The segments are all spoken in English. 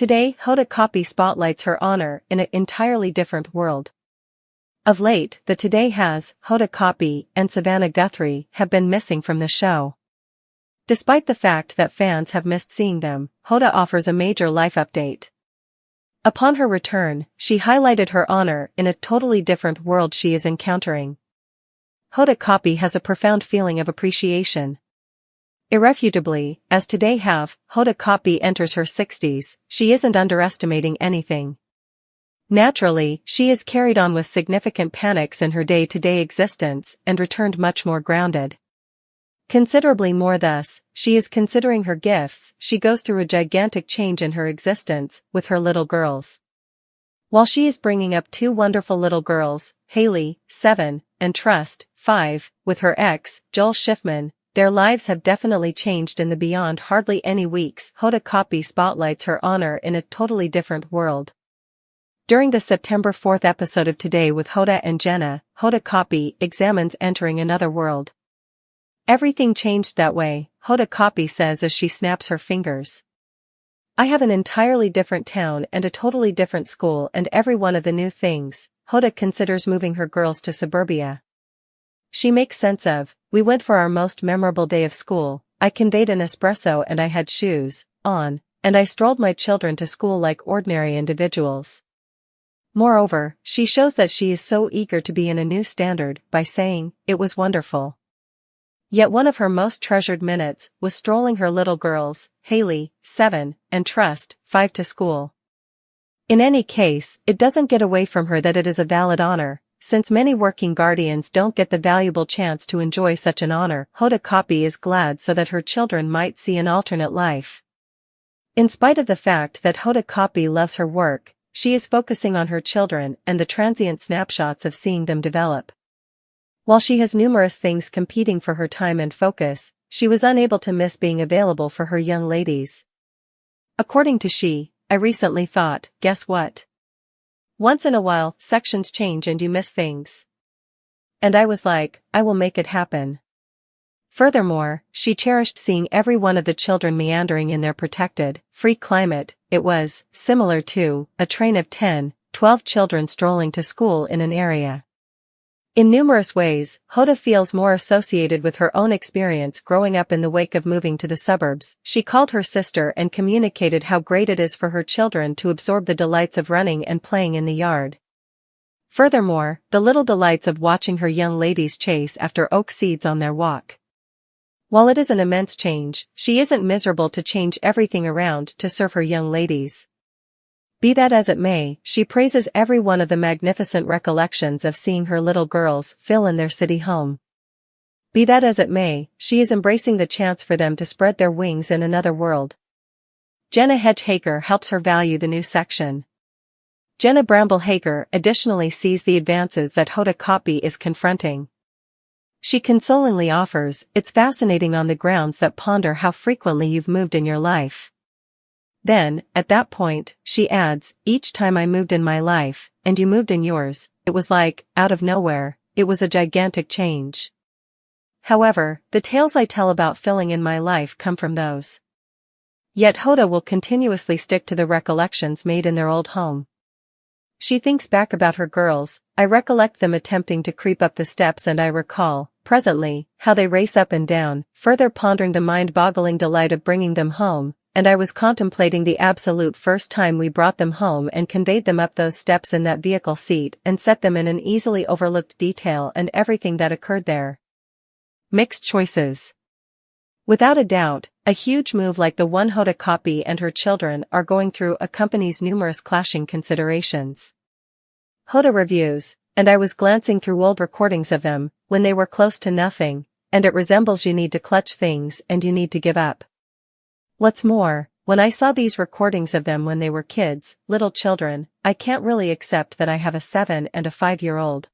Today, Hoda Kotb spotlights her honor in an entirely different world. Of late, the Today has, Hoda Kotb and Savannah Guthrie have been missing from the show. Despite the fact that fans have missed seeing them, Hoda offers a major life update. Upon her return, she highlighted her honor in a totally different world she is encountering. Hoda Kotb has a profound feeling of appreciation. Irrefutably, as Today have, Hoda Kotb enters her 60s, she isn't underestimating anything. Naturally, she is carried on with significant panics in her day-to-day existence and returned much more grounded. Considerably more thus, she is considering her gifts. She goes through a gigantic change in her existence with her little girls. While she is bringing up two wonderful little girls, Haley, 7, and Trust, 5, with her ex, Joel Schiffman, their lives have definitely changed in the beyond hardly any weeks. Hoda Kotb spotlights her honor in a totally different world. During the September 4th episode of Today with Hoda and Jenna, Hoda Kotb examines entering another world. Everything changed that way, Hoda Kotb says as she snaps her fingers. I have an entirely different town and a totally different school and every one of the new things. Hoda considers moving her girls to suburbia. She makes sense of, we went for our most memorable day of school, I conveyed an espresso and I had shoes on, and I strolled my children to school like ordinary individuals. Moreover, she shows that she is so eager to be in a new standard by saying, it was wonderful. Yet one of her most treasured minutes was strolling her little girls, Haley, 7, and Trust, 5 to school. In any case, it doesn't get away from her that it is a valid honor, since many working guardians don't get the valuable chance to enjoy such an honor. Hoda Kotb is glad so that her children might see an alternate life. In spite of the fact that Hoda Kotb loves her work, she is focusing on her children and the transient snapshots of seeing them develop. While she has numerous things competing for her time and focus, she was unable to miss being available for her young ladies. According to she, I recently thought, guess what? Once in a while, sections change and you miss things. And I was like, I will make it happen. Furthermore, she cherished seeing every one of the children meandering in their protected, free climate. It was similar to a train of 10, 12 children strolling to school in an area. In numerous ways, Hoda feels more associated with her own experience growing up in the wake of moving to the suburbs. She called her sister and communicated how great it is for her children to absorb the delights of running and playing in the yard. Furthermore, the little delights of watching her young ladies chase after oak seeds on their walk. While it is an immense change, she isn't miserable to change everything around to serve her young ladies. Be that as it may, she praises every one of the magnificent recollections of seeing her little girls fill in their city home. Be that as it may, she is embracing the chance for them to spread their wings in another world. Jenna Hedge-Hager helps her value the new section. Jenna Bramble-Hager additionally sees the advances that Hoda Kotb is confronting. She consolingly offers, it's fascinating on the grounds that ponder how frequently you've moved in your life. Then, at that point, she adds, each time I moved in my life, and you moved in yours, it was like, out of nowhere, it was a gigantic change. However, the tales I tell about filling in my life come from those. Yet Hoda will continuously stick to the recollections made in their old home. She thinks back about her girls, I recollect them attempting to creep up the steps and I recall, presently, how they race up and down, further pondering the mind-boggling delight of bringing them home, and I was contemplating the absolute first time we brought them home and conveyed them up those steps in that vehicle seat and set them in an easily overlooked detail and everything that occurred there. Mixed choices. Without a doubt, a huge move like the one Hoda Kotb and her children are going through accompanies numerous clashing considerations. Hoda reviews, and I was glancing through old recordings of them, when they were close to nothing, and it resembles you need to clutch things and you need to give up. What's more, when I saw these recordings of them when they were kids, little children, I can't really accept that I have a 7 and a 5-year-old.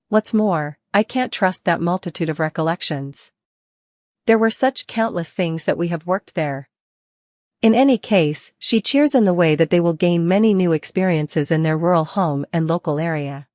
What's more, I can't trust that multitude of recollections. There were such countless things that we have worked there. In any case, she cheers in the way that they will gain many new experiences in their rural home and local area.